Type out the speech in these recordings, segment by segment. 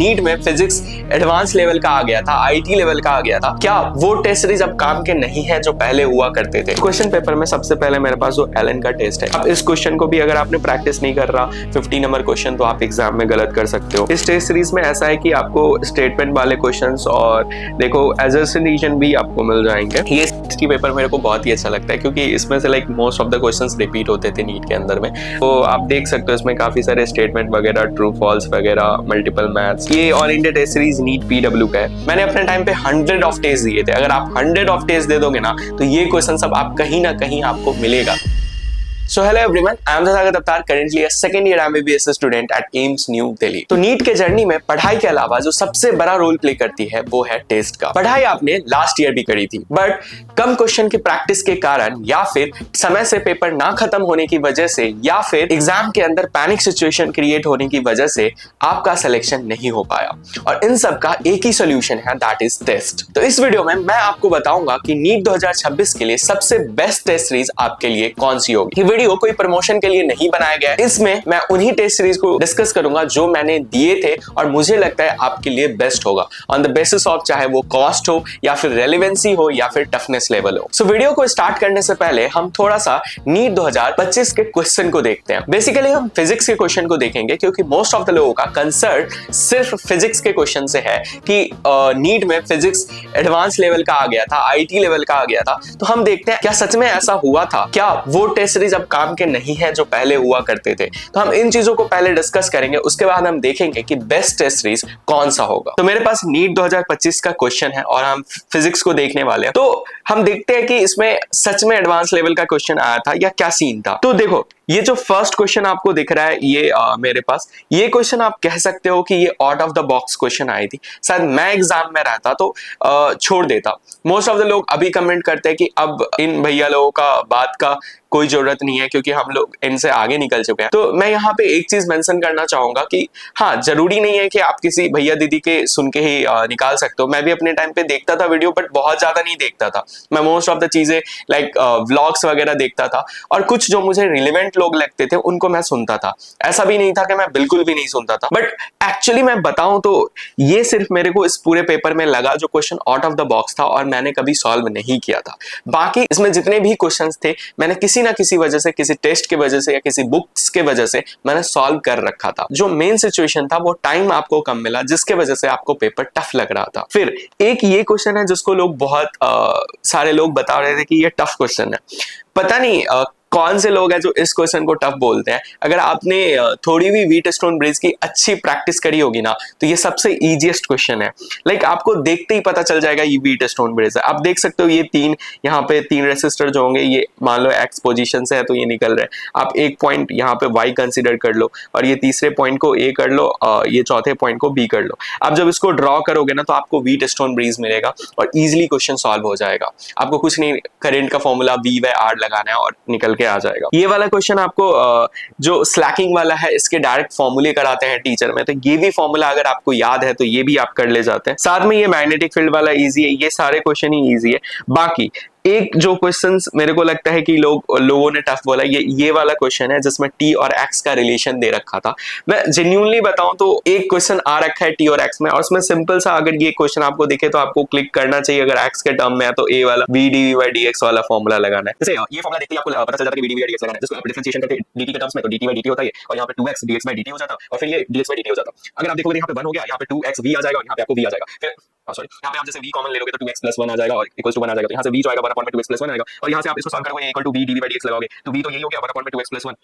NEET में physics advance level का आ गया था, आईटी लेवल का आ गया था, क्या वो टेस्ट सीरीज अब काम के नहीं है जो पहले हुआ करते थे? क्वेश्चन पेपर में सबसे पहले मेरे पास जो एलन का टेस्ट है, अब इस क्वेश्चन को भी अगर आपने प्रैक्टिस नहीं कर रहा 50 नंबर क्वेश्चन तो आप एग्जाम में गलत कर सकते हो। इस टेस्ट सीरीज में ऐसा है कि आपको स्टेटमेंट वाले क्वेश्चंस और देखो एजर्सन भी आपको मिल जाएंगे। ये इसकी पेपर मेरे को बहुत ही अच्छा लगता है क्योंकि इसमें से like most of the questions repeat होते थे नीट के अंदर में, तो आप देख सकते हो इसमें काफी सारे स्टेटमेंट वगैरह, ट्रू फॉल्स वगैरह, मल्टीपल मैथ्स। ये all India test series NEET PW का है। मैंने अपने टाइम पे 100 ऑफ टेस्ट दिए थे। अगर आप 100 ऑफ टेस्ट दे दोगे ना तो ये क्वेश्चन सब आप कहीं ना कहीं आपको मिलेगा। So hello everyone, I am Sagar Daftar, currently a second year MBBS student at AIIMS New Delhi। तो नीट के जर्नी में पढ़ाई के अलावा जो सबसे बड़ा रोल प्ले करती है वो है टेस्ट का। पढ़ाई आपने लास्ट ईयर भी करी थी, बट कम क्वेश्चन की प्रैक्टिस के कारण या फिर समय से पेपर ना खत्म होने की वजह से या फिर एग्जाम के अंदर पैनिक सिचुएशन क्रिएट होने की वजह से आपका सिलेक्शन नहीं हो पाया, और इन सब का एक ही सोल्यूशन है, दैट इज टेस्ट। तो इस वीडियो में मैं आपको बताऊंगा कि नीट 2026 के लिए सबसे बेस्ट टेस्ट सीरीज आपके लिए कौन सी होगी। वीडियो कोई प्रमोशन के लिए नहीं बनाया गया है, इसमें मैं उन्हीं टेस्ट सीरीज को डिस्कस करूंगा जो मैंने दिए थे और मुझे लगता है आपके लिए बेस्ट होगा, ऑन द बेसिस ऑफ चाहे वो कॉस्ट हो या फिर रेलेवेंसी हो या फिर टफनेस लेवल हो। सो वीडियो को स्टार्ट करने से पहले हम थोड़ा सा नीट 2025 के क्वेश्चन को देखते हैं। बेसिकली हम फिजिक्स के क्वेश्चन को देखेंगे क्योंकि मोस्ट ऑफ द लोगों का कंसर्न सिर्फ फिजिक्स के क्वेश्चन से है कि नीट में फिजिक्स एडवांस लेवल का आ गया था, आईटी लेवल का आ गया था। तो हम देखते हैं क्या सच में ऐसा हुआ था, क्या वो टेस्ट सीरीज अब काम के नहीं है जो पहले हुआ करते थे। तो हम इन चीजों को पहले डिस्कस करेंगे, उसके बाद हम देखेंगे कि बेस्ट टेस्ट सीरीज कौन सा होगा। तो मेरे पास नीट 2025 का क्वेश्चन है और हम फिजिक्स को देखने वाले हैं। तो हम देखते हैं कि इसमें सच में एडवांस लेवल का क्वेश्चन आया था या क्या सीन था। तो देखो ये जो फर्स्ट क्वेश्चन आपको दिख रहा है ये मेरे पास ये क्वेश्चन आप कह सकते हो कि ये out of the box question I थी। शायद मैं एग्जाम में रहता तो छोड़ देता। मोस्ट ऑफ द लोग अभी कमेंट करते हैं कि अब इन भैया लोगों का बात का कोई जरूरत नहीं है क्योंकि हम लोग इनसे आगे निकल चुके हैं। तो मैं यहाँ पे एक चीज मेंशन करना चाहूंगा कि हाँ, जरूरी नहीं है कि आप किसी भैया दीदी के सुन के ही निकाल सकते हो। मैं भी अपने टाइम पे देखता था वीडियो, बट बहुत ज्यादा नहीं देखता था। मैं मोस्ट ऑफ द चीजें लाइक व्लॉग्स वगैरह देखता था और कुछ जो मुझे रिलेवेंट लोग लगते थे उनको मैं सुनता था। ऐसा भी नहीं था कि मैं बिल्कुल भी नहीं सुनता था, बट एक्चुअली मैं बताऊं तो ये सिर्फ मेरे को इस पूरे पेपर में लगा जो question out of the box था और मैंने कभी सॉल्व नहीं किया था। बाकी इसमें जितने भी क्वेश्चंस थे मैंने किसी ना किसी वजह से, किसी टेस्ट की वजह से या किसी बुक्स के वजह से मैंने सॉल्व कर रखा था। जो मेन सिचुएशन था वो टाइम आपको कम मिला जिसके वजह से आपको पेपर टफ लग रहा था। फिर एक ये क्वेश्चन है जिसको लोग बहुत सारे लोग बता रहे थे कि ये टफ क्वेश्चन है। पता नहीं कौन से लोग हैं जो इस क्वेश्चन को टफ बोलते हैं। अगर आपने थोड़ी भी व्हीटस्टोन ब्रिज की अच्छी प्रैक्टिस करी होगी ना तो ये सबसे इजीएस्ट क्वेश्चन है। लाइक आपको देखते ही पता चल जाएगा ये व्हीटस्टोन ब्रिज है। आप देख सकते हो ये यहाँ पे तीन रेसिस्टर जो होंगे ये मान लो एक्स पोजीशन से है तो ये निकल रहे हैं। आप एक पॉइंट यहाँ पे वाई कंसिडर कर लो और ये तीसरे पॉइंट को ए कर लो, ये चौथे पॉइंट को बी कर लो। आप जब इसको ड्रॉ करोगे ना तो आपको व्हीटस्टोन ब्रिज मिलेगा और इजिली क्वेश्चन सॉल्व हो जाएगा। आपको कुछ नहीं, करंट का फॉर्मूला V/R लगाना है और निकल आ जाएगा। ये वाला क्वेश्चन आपको जो स्लैकिंग वाला है इसके डायरेक्ट फॉर्मूले कराते हैं टीचर में, तो ये भी फॉर्मूला अगर आपको याद है तो ये भी आप कर ले जाते हैं। साथ में ये मैग्नेटिक फील्ड वाला इजी है। ये सारे क्वेश्चन ही इजी है। बाकी एक जो क्वेश्चंस मेरे को लगता है कि लोगों ने टफ बोला, ये वाला क्वेश्चन है जिसमें टी और एक्स का रिलेशन दे रखा था। मैं जेन्युइनली बताऊं तो एक क्वेश्चन आ रखा है टी और एक्स में और उसमें सिंपल सा अगर ये क्वेश्चन आपको दिखे तो आपको क्लिक करना चाहिए। अगर एक्स के टर्म में है तो ए वाला v/dv/dx वाला फॉर्मूला लगाना है। जैसे ये फॉर्मूला देखते ही आपको पता चल जाता है कि v/dv/dx लगाना है। जिसको आप डिफरेंशिएशन करते हैं dt के टर्म्स में तो dt/dt होता है और यहाँ पे 2x dx/dt हो जाता है और फिर ये dx/dt हो जाता है। अगर आप देखोगे यहाँ पे 1 हो गया, यहाँ पे 2x v आ जाएगा और यहाँ पे आपको v आ जाएगा। फिर सॉरी, यहाँ पे आप जैसे v कॉमन ले लोगे तो 2x + 1 आ जाएगा और इक्वल्स टू 1 आ जाएगा। तो यहाँ से v जो आएगा 1/2x + 1 आएगा और यहाँ से आप इसको सॉल्व करोगे a = v/dv/dx लगाओगे तो v तो यही हो गया 1/2x + 1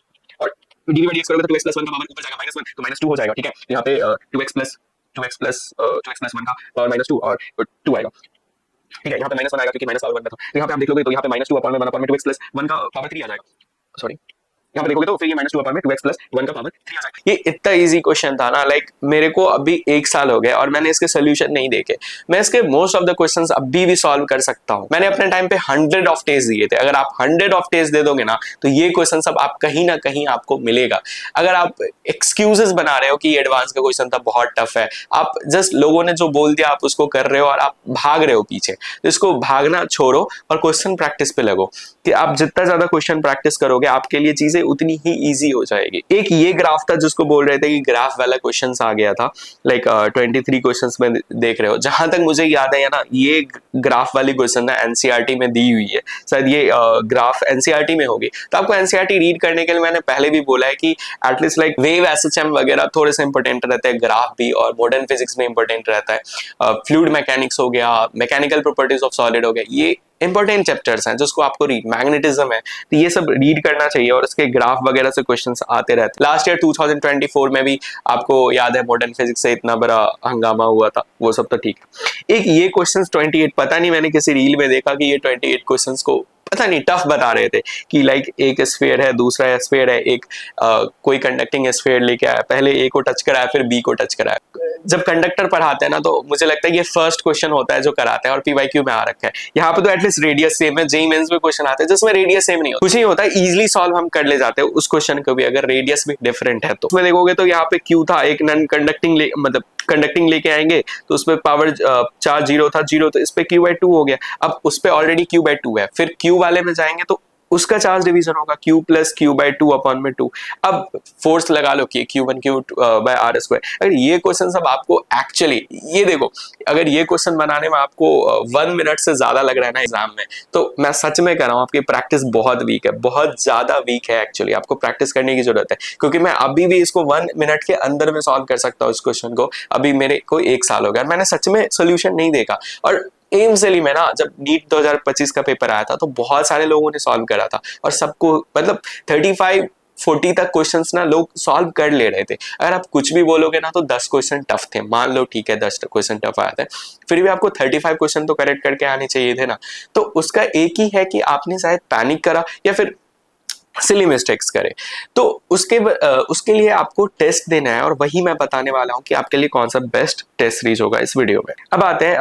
और dv/dx करोगे तो 2x + 1 का पावर ऊपर जाएगा -1 तो -2 हो जाएगा। ठीक है, यहाँ पे 2x + 1 का पावर -2 और 2 आएगा। ठीक है, यहाँ पे -1 आएगा क्योंकि -1 में था। तो यहाँ पे आप देख लोगे तो यहाँ पे -2/1/2x + 1 का पावर 3 आ जाएगा। सॉरी, यहाँ पे देखोगे तो फिर ये -2/2x + 1 का पावर 3 आ जाएगा। ये इतना इजी क्वेश्चन था ना, लाइक मेरे को अभी 1 साल हो गया और मैंने इसके सोल्यूशन नहीं देखे। मैं इसके मोस्ट ऑफ द क्वेश्चंस अभी भी सॉल्व कर सकता हूँ। मैंने अपने टाइम पे 100 ऑफ टेस्ट दिए थे। अगर आप 100 ऑफ टेस्ट दे दोगे ना तो ये क्वेश्चन सब आप कहीं ना कहीं आपको मिलेगा। अगर आप एक्सक्यूजेस बना रहे हो कि ये एडवांस का क्वेश्चन था, बहुत टफ है, आप जस्ट लोगों ने जो बोल दिया आप उसको कर रहे हो और आप भाग रहे हो पीछे, तो इसको भागना छोड़ो और क्वेश्चन प्रैक्टिस पे लगो कि आप जितना ज्यादा क्वेश्चन प्रैक्टिस करोगे आपके लिए चीजें उतनी ही ईजी हो जाएगी। एक ये ग्राफ था जिसको बोल रहे थे कि ग्राफ वाला क्वेश्चन आ गया था, लाइक 23 क्वेश्चन में देख रहे हो, जहां तक मुझे याद है ना, ये ग्राफ वाली क्वेश्चन ना एनसीईआरटी में दी हुई है, शायद ये ग्राफ एनसीईआरटी में होगी। तो आपको एनसीईआरटी रीड करने के लिए मैंने पहले भी बोला है कि एटलीस्ट लाइक वेव एसएचएम वगैरह थोड़े से इंपॉर्टेंट रहते हैं, ग्राफ भी, और मॉडर्न फिजिक्स में इंपॉर्टेंट रहता है, फ्लूइड मैकेनिक्स हो गया, मैकेनिकल प्रॉपर्टीज ऑफ सॉलिड हो गया, ये इंपॉर्टेंट चैप्टर्स हैं जिसको आपको रीड, मैग्नेटिज्म है तो ये सब रीड करना चाहिए, और इसके ग्राफ वगैरह से क्वेश्चंस आते रहते हैं। लास्ट ईयर 2024 में भी आपको याद है मॉडर्न फिजिक्स से इतना बड़ा हंगामा हुआ था, वो सब तो ठीक है। एक ये क्वेश्चंस 28, पता नहीं मैंने किसी रील में देखा कि ये 28 क्वेश्चंस को पता नहीं टफ बता रहे थे कि लाइक एक स्फीयर है, दूसरा स्फीयर है, एक कोई कंडक्टिंग स्फीयर लेके आया, पहले ए को टच कराया फिर बी को टच कराया। जब कंडक्टर पढ़ाते हैं ना तो मुझे लगता है ये फर्स्ट क्वेश्चन होता है जो कराते हैं, और पीवाईक्यू में आ रखा है। यहाँ पे तो एटलीस्ट रेडियस सेम है, जेईई मेंस में क्वेश्चन आते हैं जिसमें रेडियस सेम नहीं होता, कुछ नहीं होता है, इजीली सॉल्व हम कर ले जाते हैं उस क्वेश्चन को भी अगर रेडियस भी डिफरेंट है तो। उसमें देखोगे तो यहाँ पे क्यू था, एक नॉन कंडक्टिंग मतलब कंडक्टिंग लेके आएंगे तो उसपे पावर चार्ज 0 था, 0 तो इस पे Q/2 हो गया। अब उस पे ऑलरेडी Q/2 है, फिर Q वाले में जाएंगे तो उसका चार्ज डिवीजन होगा Q प्लस Q/2 अपॉन में 2। अब फोर्स लगा लो कि Q1 Q/r²। अगर ये क्वेश्चन सब आपको एक्चुअली, ये देखो, अगर ये क्वेश्चन बनाने में आपको 1 मिनट से ज्यादा लग रहा है ना एग्जाम में, तो मैं सच में कह रहा हूँ आपकी प्रैक्टिस बहुत वीक है, बहुत ज्यादा वीक है। एक्चुअली आपको प्रैक्टिस करने की जरूरत है, क्योंकि मैं अभी भी इसको 1 मिनट के अंदर में सॉल्व कर सकता हूँ इस क्वेश्चन को। अभी मेरे को 1 साल हो गया, मैंने सच में सोल्यूशन नहीं देखा। और एम्सली में ना जब नीट 2025 का पेपर आया था तो बहुत सारे लोगों ने सॉल्व करा था, और सबको मतलब 35-40 तक क्वेश्चंस ना लोग सॉल्व कर ले रहे थे। अगर आप कुछ भी बोलोगे ना तो 10 क्वेश्चन टफ थे, मान लो ठीक है 10 क्वेश्चन टफ आया था, फिर भी आपको 35 क्वेश्चन तो करेक्ट करके आने चाहिए थे ना। तो उसका एक ही है कि आपने शायद पैनिक करा या फिर सिली मिस्टेक्स करे। तो उसके लिए आपको टेस्ट देना है, और वही मैं बताने वाला हूं कि आपके लिए कौन सा बेस्ट टेस्ट सीरीज होगा इस वीडियो में। अब आते हैं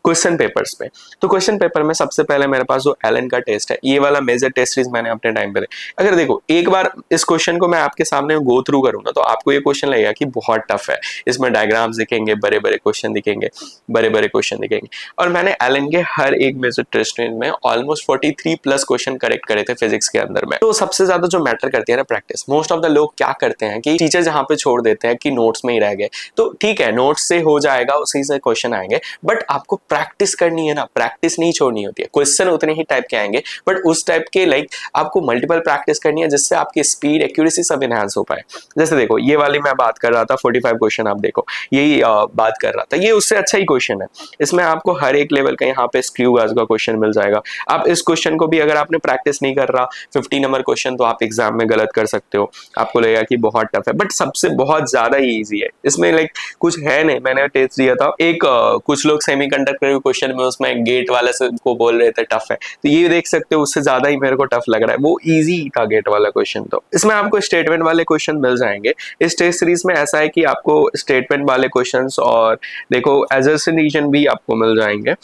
क्वेश्चन पेपर्स पे। तो क्वेश्चन पेपर में सबसे पहले मेरे पास जो एलन का टेस्ट है, ये वाला मेजर टेस्ट सीरीज मैंने अपने टाइम पे अगर देखो एक बार इस क्वेश्चन को मैं आपके सामने गो थ्रू करूंगा तो आपको ये क्वेश्चन लगेगा कि बहुत टफ है, इसमें डायग्राम्स दिखेंगे, बड़े बड़े क्वेश्चन दिखेंगे, बड़े बड़े क्वेश्चन दिखेंगे। और मैंने एलन के हर एक मेजर टेस्ट में ऑलमोस्ट 43 प्लस क्वेश्चन करेक्ट करे थे फिजिक्स के अंदर में। तो सबसे ज्यादा जो मैटर करती है ना प्रैक्टिस। मोस्ट ऑफ द लोग क्या करते हैं कि टीचर जहां पे छोड़ देते हैं कि नोट्स में ही रह गए, तो ठीक है नोट्स से हो जाएगा, उसी से क्वेश्चन आएंगे, बट आपको प्रैक्टिस करनी है ना, प्रैक्टिस नहीं छोड़नी होती है। क्वेश्चन उतने ही टाइप के आएंगे, बट उस टाइप के लाइक आपको मल्टीपल प्रैक्टिस करनी है जिससे आपकी स्पीड, एक्यूरेसी सब इनहांस हो पाए। जैसे देखो ये वाली मैं बात कर रहा था 45 क्वेश्चन, आप देखो यही बात कर रहा था, ये उससे अच्छा ही क्वेश्चन है। इसमें आपको हर एक लेवल का यहाँ पे स्क्रू गाज का क्वेश्चन मिल जाएगा। आप इस क्वेश्चन को भी अगर आपने प्रैक्टिस नहीं कर रहा 50 नंबर क्वेश्चन तो आप एग्जाम में गलत कर सकते हो, आपको लगेगा कि बहुत टफ है, बट सबसे बहुत ज्यादा ही इजी है। इसमें लाइक कुछ है नहीं, मैंने टेस्ट दिया था एक कुछ लोग सेमीकंडक्टर के क्वेश्चन में उसमें गेट वाले से को बोल रहे थे टफ है, तो ये देख सकते हो उससे ज्यादा ही मेरे को टफ लग रहा है, वो इजी था गेट वाला क्वेश्चन। तो इसमें आपको स्टेटमेंट वाले क्वेश्चन मिल जाएंगे। इस टेस्ट सीरीज में ऐसा है कि आपको स्टेटमेंट वाले क्वेश्चंस और देखो एजर्सन रीजन भी आपको मिल जाएंगे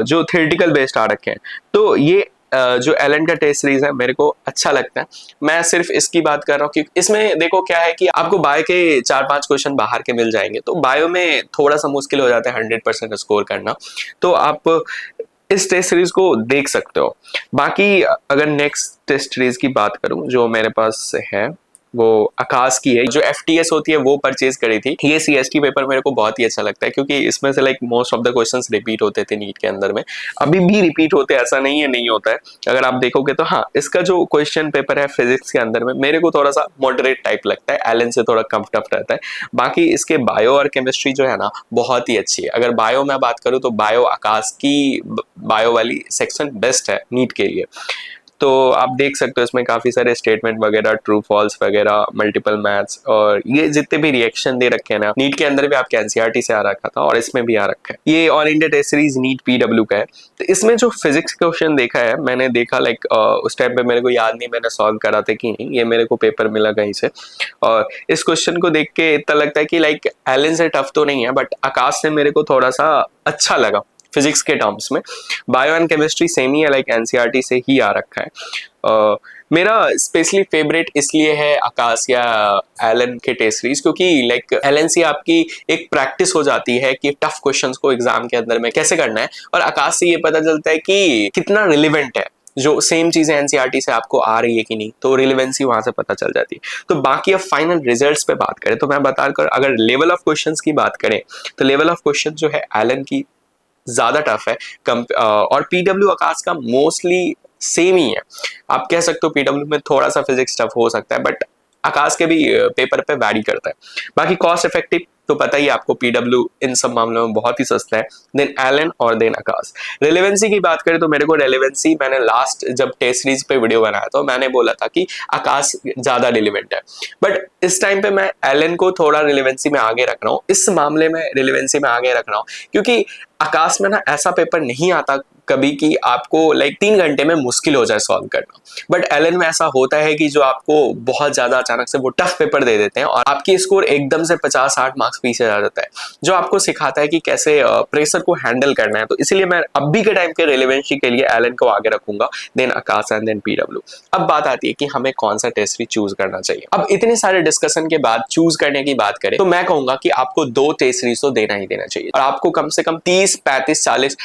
जो थ्योरेटिकल बेस्ड आ रखे हैं। तो ये जो एलन का टेस्ट सीरीज है मेरे को अच्छा लगता है। मैं सिर्फ इसकी बात कर रहा हूँ क्योंकि इसमें देखो क्या है कि आपको बायो के 4-5 क्वेश्चन बाहर के मिल जाएंगे, तो बायो में थोड़ा सा मुश्किल हो जाता है 100% स्कोर करना, तो आप इस टेस्ट सीरीज को देख सकते हो। बाकी अगर नेक्स्ट टेस्ट सीरीज की बात करूं जो मेरे पास है वो आकाश की है, जो FTS होती है वो परचेज करी थी। ये CST पेपर मेरे को बहुत ही अच्छा लगता है क्योंकि इसमें से like most of the questions repeat होते थे नीट के अंदर में, अभी भी रिपीट होते हैं, ऐसा नहीं है नहीं होता है अगर आप देखोगे तो। हाँ, इसका जो क्वेश्चन पेपर है फिजिक्स के अंदर में मेरे को थोड़ा सा मॉडरेट टाइप लगता है, एलन से थोड़ा कम टफ रहता है। बाकी इसके बायो और केमिस्ट्री जो है ना बहुत ही अच्छी है। अगर बायो में बात करूँ तो बायो आकाश की बायो वाली सेक्शन बेस्ट है नीट के लिए। तो आप देख सकते हो इसमें काफी सारे स्टेटमेंट वगैरह, ट्रू फॉल्स वगैरह, मल्टीपल मैथ्स, और ये जितने भी रिएक्शन दे रखे हैं ना नीट के अंदर भी आपके एनसीईआरटी से आ रखा था और इसमें भी आ रखा है। ये all India test series NEET PW का है। तो इसमें जो फिजिक्स क्वेश्चन देखा है मैंने देखा लाइक उस टाइम पे मेरे को याद नहीं मैंने सॉल्व करा था कि नहीं, ये मेरे को पेपर मिला कहीं से, और इस क्वेश्चन को देख के इतना लगता है कि लाइक एलन से टफ तो नहीं है, बट आकाश से मेरे को थोड़ा सा अच्छा लगा फिजिक्स के टर्म्स में। बायो एंड केमिस्ट्री सेम ही है, लाइक एनसीईआरटी से ही आ रखा है। मेरा स्पेशली फेवरेट इसलिए है आकाश या एलन के टेस्ट सीरीज क्योंकि लाइक एलन से आपकी एक प्रैक्टिस हो जाती है कि टफ क्वेश्चंस को एग्जाम के अंदर में कैसे करना है, और आकाश से ये पता चलता है कि कितना रिलेवेंट है जो सेम चीजें एनसीईआरटी से आपको आ रही है कि नहीं, तो रिलेवेंसी वहां से पता चल जाती है। तो बाकी अब फाइनल रिजल्ट्स पे बात करें तो मैं बताकर, अगर लेवल ऑफ क्वेश्चंस की बात करें तो लेवल ऑफ क्वेश्चन जो है एलन की ज्यादा टफ है और पीडब्ल्यू आकाश का मोस्टली सेम ही है। आप कह सकते हो पीडब्ल्यू में थोड़ा सा फिजिक्स टफ हो सकता है, बट आकाश के भी पेपर पे वैरी करता है। बाकी कॉस्ट इफेक्टिव तो पता ही आपको, पीडब्ल्यू इन सब मामलों में बहुत ही सस्ता है, देन एलन और देन आकाश। रेलेवेंसी की बात करें तो मेरे को रेलेवेंसी, मैंने लास्ट जब टेस्ट सीरीज पे वीडियो बनाया तो मैंने बोला था कि आकाश ज्यादा रिलेवेंट है, बट इस टाइम पे मैं एलन को थोड़ा रिलेवेंसी में आगे रख रहा हूँ, इस मामले में रिलेवेंसी में आगे रख रहा हूँ, क्योंकि आकाश में ना ऐसा पेपर नहीं आता कभी कि आपको लाइक 3 घंटे में मुश्किल हो जाए सॉल्व करना, बट एलन में ऐसा होता है कि जो आपको बहुत ज्यादा अचानक से वो टफ पेपर दे देते हैं और आपकी स्कोर एकदम से 50-60 मार्क्स पीछे आ जाता है, जो आपको सिखाता है कि कैसे प्रेशर को हैंडल करना है। तो इसीलिए मैं अभी के टाइम के रिलेवेंसी के लिए एलन को आगे रखूंगा, then Aakash and then PW. अब बात आती है कि हमें कौन सा टेस्ट सीरीज चूज करना चाहिए। अब इतने सारे डिस्कशन के बाद चूज करने की बात करें तो मैं कहूंगा कि आपको 2 टेस्ट सीरीज तो देना ही देना चाहिए, और आपको कम से कम 30, 35, 40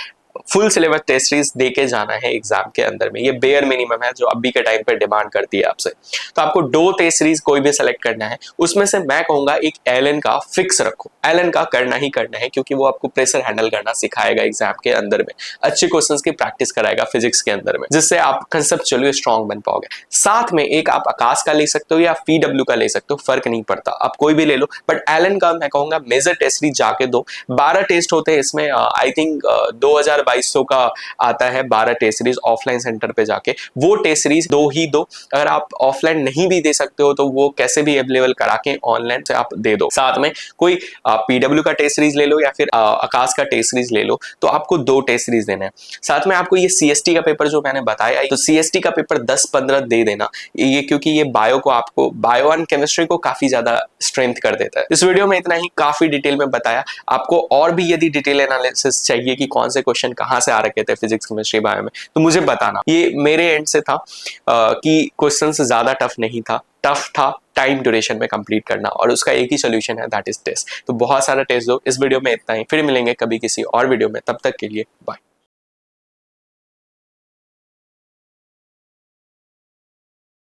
फुल सिलेबस टेस्ट सीरीज देके जाना है एग्जाम के अंदर में। ये बेयर मिनिमम है जो अभी के टाइम पे डिमांड करती है आपसे। तो आपको 2 टेस्ट सीरीज कोई भी सेलेक्ट करना है, उसमें से मैं कहूंगा एक एलन का फिक्स रखो, एलन का करना ही करना है, क्योंकि वो आपको प्रेशर हैंडल करना सिखाएगा एग्जाम के अंदर में, अच्छे क्वेश्चंस की प्रैक्टिस कराएगा फिजिक्स के अंदर में, जिससे आप कंसेप्चुअली स्ट्रॉन्ग बन पाओगे। साथ में एक आप आकाश का ले सकते हो या पीडब्ल्यू का ले सकते हो, फर्क नहीं पड़ता, आप कोई भी ले लो, बट एलन का मैं कहूंगा मेजर टेस्ट सीरीज जाके दो। 12 टेस्ट होते हैं इसमें, आई थिंक 2200 का आता है 12 टेस्ट सीरीज ऑफलाइन सेंटर पे जाके, वो टेस्ट सीरीज दो ही दो। अगर आप ऑफलाइन नहीं भी दे सकते हो तो वो कैसे भी अवेलेबल करा के ऑनलाइन से आप दे दो। साथ में कोई पीडब्ल्यू का टेस्ट सीरीज ले लो या फिर आकाश का टेस्ट सीरीज ले लो, तो आपको 2 टेस्ट सीरीज देना है। साथ में आपको ये सीएसटी का पेपर जो मैंने बताया, तो सीएसटी का पेपर 10-15 दे देना, ये क्योंकि ये बायो को, आपको बायो एंड केमिस्ट्री को काफी ज्यादा स्ट्रेंथ कर देता है। इस वीडियो में इतना ही, काफी डिटेल में बताया। आपको और भी यदि डिटेल एनालिसिस चाहिए कि कौन से क्वेश्चन कहां से आ रखे थे फिजिक्स, केमिस्ट्री, बायो में, तो मुझे बताना। ये मेरे एंड से था कि क्वेश्चन ज्यादा टफ नहीं था, टफ था टाइम ड्यूरेशन में कंप्लीट करना, और उसका एक ही सोल्यूशन है, दैट इज टेस्ट। तो बहुत सारा टेस्ट दो। इस वीडियो में इतना ही, फिर मिलेंगे कभी किसी और वीडियो में, तब तक के लिए बाय।